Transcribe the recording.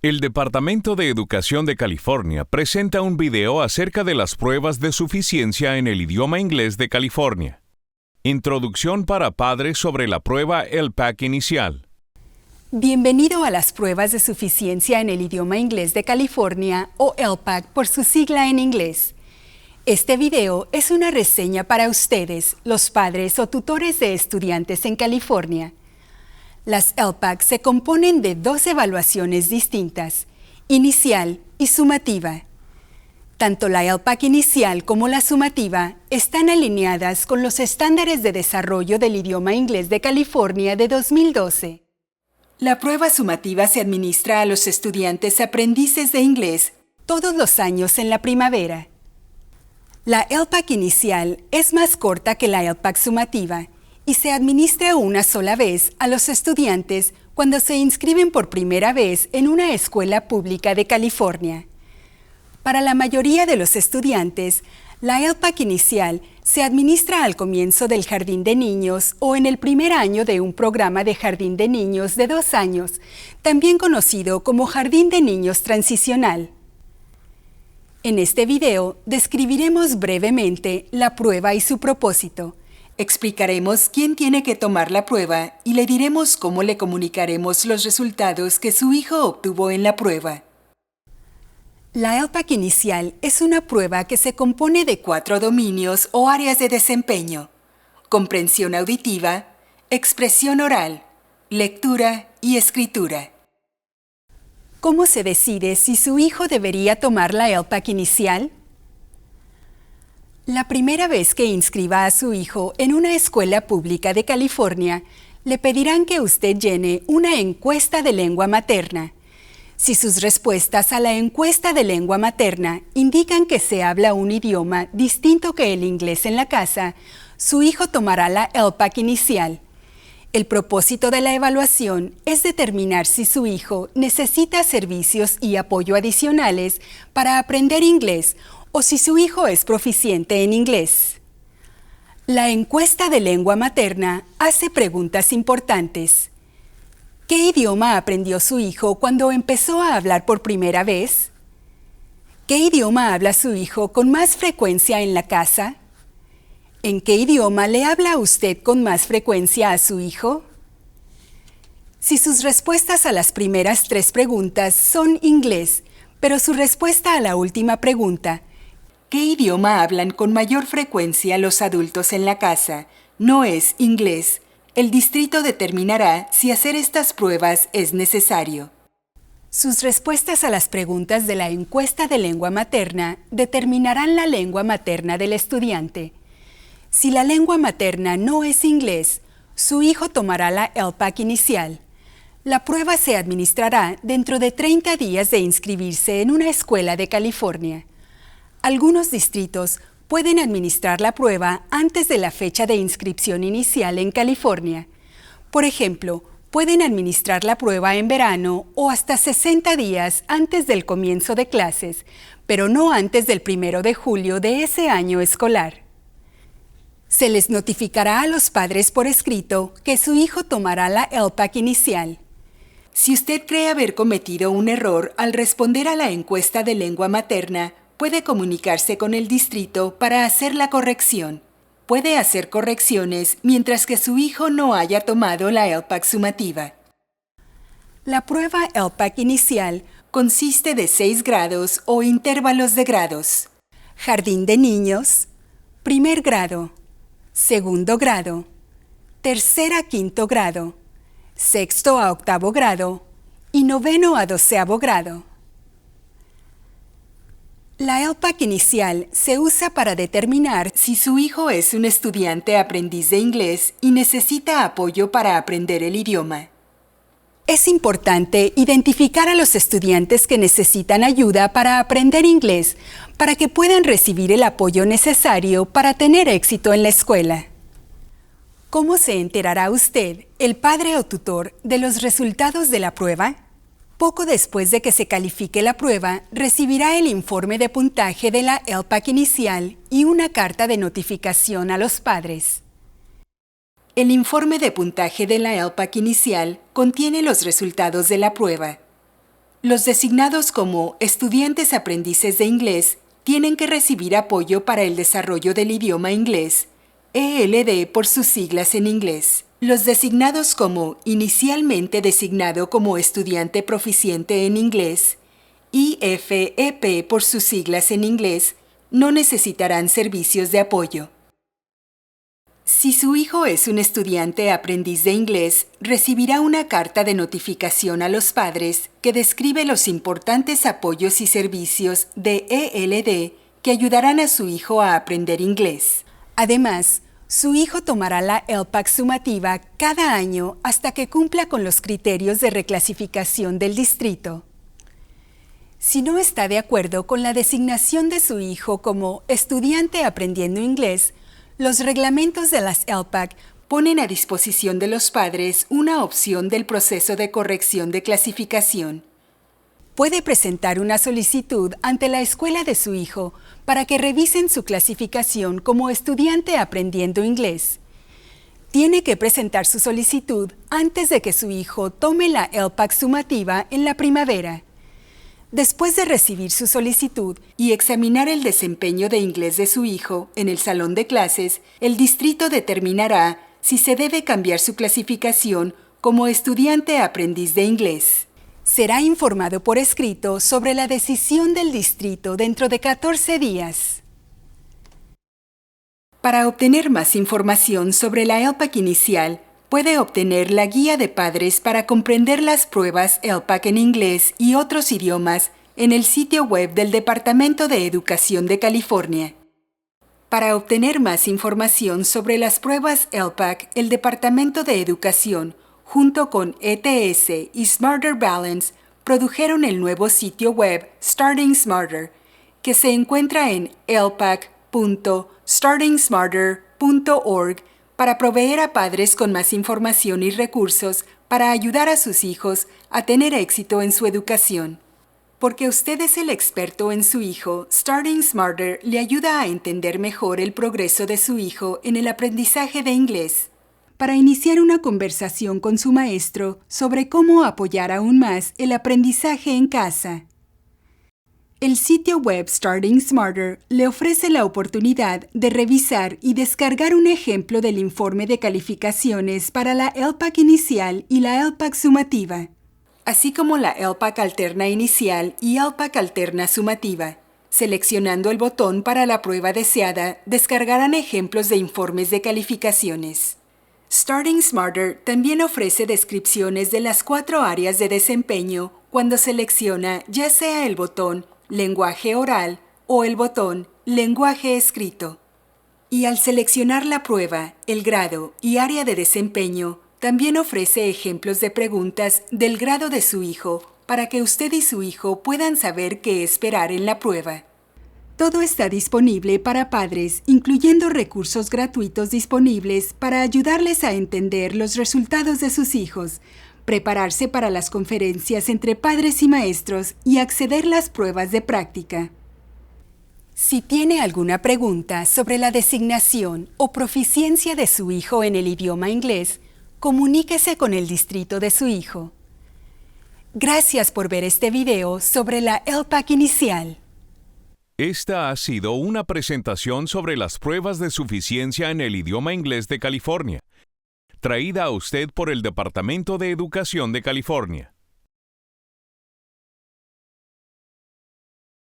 El Departamento de Educación de California presenta un video acerca de las pruebas de suficiencia en el idioma inglés de California. Introducción para padres sobre la prueba LPAC inicial. Bienvenido a las pruebas de suficiencia en el idioma inglés de California, o LPAC por su sigla en inglés. Este video es una reseña para ustedes, los padres o tutores de estudiantes en California. Las LPAC se componen de dos evaluaciones distintas, inicial y sumativa. Tanto la LPAC inicial como la sumativa están alineadas con los estándares de desarrollo del idioma inglés de California de 2012. La prueba sumativa se administra a los estudiantes aprendices de inglés todos los años en la primavera. La LPAC inicial es más corta que la LPAC sumativa y se administra una sola vez a los estudiantes cuando se inscriben por primera vez en una escuela pública de California. Para la mayoría de los estudiantes, la LPAC inicial se administra al comienzo del jardín de niños o en el primer año de un programa de jardín de niños de 2 años, también conocido como jardín de niños transicional. En este video describiremos brevemente la prueba y su propósito. Explicaremos quién tiene que tomar la prueba y le diremos cómo le comunicaremos los resultados que su hijo obtuvo en la prueba. La LPAC inicial es una prueba que se compone de 4 dominios o áreas de desempeño: comprensión auditiva, expresión oral, lectura y escritura. ¿Cómo se decide si su hijo debería tomar la LPAC inicial? La primera vez que inscriba a su hijo en una escuela pública de California, le pedirán que usted llene una encuesta de lengua materna. Si sus respuestas a la encuesta de lengua materna indican que se habla un idioma distinto que el inglés en la casa, su hijo tomará la LPAC inicial. El propósito de la evaluación es determinar si su hijo necesita servicios y apoyo adicionales para aprender inglés o si su hijo es proficiente en inglés. La encuesta de lengua materna hace preguntas importantes. ¿Qué idioma aprendió su hijo cuando empezó a hablar por primera vez? ¿Qué idioma habla su hijo con más frecuencia en la casa? ¿En qué idioma le habla usted con más frecuencia a su hijo? Si sus respuestas a las primeras 3 preguntas son inglés, pero su respuesta a la última pregunta, ¿qué idioma hablan con mayor frecuencia los adultos en la casa?, no es inglés, el distrito determinará si hacer estas pruebas es necesario. Sus respuestas a las preguntas de la encuesta de lengua materna determinarán la lengua materna del estudiante. Si la lengua materna no es inglés, su hijo tomará la LPAC inicial. La prueba se administrará dentro de 30 días de inscribirse en una escuela de California. Algunos distritos pueden administrar la prueba antes de la fecha de inscripción inicial en California. Por ejemplo, pueden administrar la prueba en verano o hasta 60 días antes del comienzo de clases, pero no antes del 1 de julio de ese año escolar. Se les notificará a los padres por escrito que su hijo tomará la LPAC inicial. Si usted cree haber cometido un error al responder a la encuesta de lengua materna, puede comunicarse con el distrito para hacer la corrección. Puede hacer correcciones mientras que su hijo no haya tomado la LPAC sumativa. La prueba LPAC inicial consiste de 6 grados o intervalos de grados: jardín de niños, primer grado, segundo grado, tercer a quinto grado, sexto a octavo grado y noveno a 12º grado. La LPAC inicial se usa para determinar si su hijo es un estudiante aprendiz de inglés y necesita apoyo para aprender el idioma. Es importante identificar a los estudiantes que necesitan ayuda para aprender inglés para que puedan recibir el apoyo necesario para tener éxito en la escuela. ¿Cómo se enterará usted, el padre o tutor, de los resultados de la prueba? Poco después de que se califique la prueba, recibirá el informe de puntaje de la LPAC inicial y una carta de notificación a los padres. El informe de puntaje de la LPAC inicial contiene los resultados de la prueba. Los designados como estudiantes aprendices de inglés tienen que recibir apoyo para el desarrollo del idioma inglés, ELD por sus siglas en inglés. Los designados como inicialmente designado como estudiante proficiente en inglés, IFEP por sus siglas en inglés, no necesitarán servicios de apoyo. Si su hijo es un estudiante aprendiz de inglés, recibirá una carta de notificación a los padres que describe los importantes apoyos y servicios de ELD que ayudarán a su hijo a aprender inglés. Además, su hijo tomará la LPAC sumativa cada año hasta que cumpla con los criterios de reclasificación del distrito. Si no está de acuerdo con la designación de su hijo como estudiante aprendiendo inglés, los reglamentos de las LPAC ponen a disposición de los padres una opción del proceso de corrección de clasificación. Puede presentar una solicitud ante la escuela de su hijo para que revisen su clasificación como estudiante aprendiendo inglés. Tiene que presentar su solicitud antes de que su hijo tome la LPAC sumativa en la primavera. Después de recibir su solicitud y examinar el desempeño de inglés de su hijo en el salón de clases, el distrito determinará si se debe cambiar su clasificación como estudiante aprendiz de inglés. Será informado por escrito sobre la decisión del distrito dentro de 14 días. Para obtener más información sobre la LPAC inicial, puede obtener la guía de padres para comprender las pruebas LPAC en inglés y otros idiomas en el sitio web del Departamento de Educación de California. Para obtener más información sobre las pruebas LPAC, el Departamento de Educación, junto con ETS y Smarter Balance, produjeron el nuevo sitio web Starting Smarter, que se encuentra en lpac.startingsmarter.org para proveer a padres con más información y recursos para ayudar a sus hijos a tener éxito en su educación. Porque usted es el experto en su hijo, Starting Smarter le ayuda a entender mejor el progreso de su hijo en el aprendizaje de inglés. Para iniciar una conversación con su maestro sobre cómo apoyar aún más el aprendizaje en casa. El sitio web Starting Smarter le ofrece la oportunidad de revisar y descargar un ejemplo del informe de calificaciones para la LPAC inicial y la LPAC sumativa, así como la LPAC alterna inicial y LPAC alterna sumativa. Seleccionando el botón para la prueba deseada, descargarán ejemplos de informes de calificaciones. Starting Smarter también ofrece descripciones de las 4 áreas de desempeño cuando selecciona ya sea el botón Lenguaje oral o el botón Lenguaje escrito. Y al seleccionar la prueba, el grado y área de desempeño, también ofrece ejemplos de preguntas del grado de su hijo para que usted y su hijo puedan saber qué esperar en la prueba. Todo está disponible para padres, incluyendo recursos gratuitos disponibles para ayudarles a entender los resultados de sus hijos, prepararse para las conferencias entre padres y maestros y acceder a las pruebas de práctica. Si tiene alguna pregunta sobre la designación o proficiencia de su hijo en el idioma inglés, comuníquese con el distrito de su hijo. Gracias por ver este video sobre la LPAC inicial. Esta ha sido una presentación sobre las pruebas de suficiencia en el idioma inglés de California, traída a usted por el Departamento de Educación de California.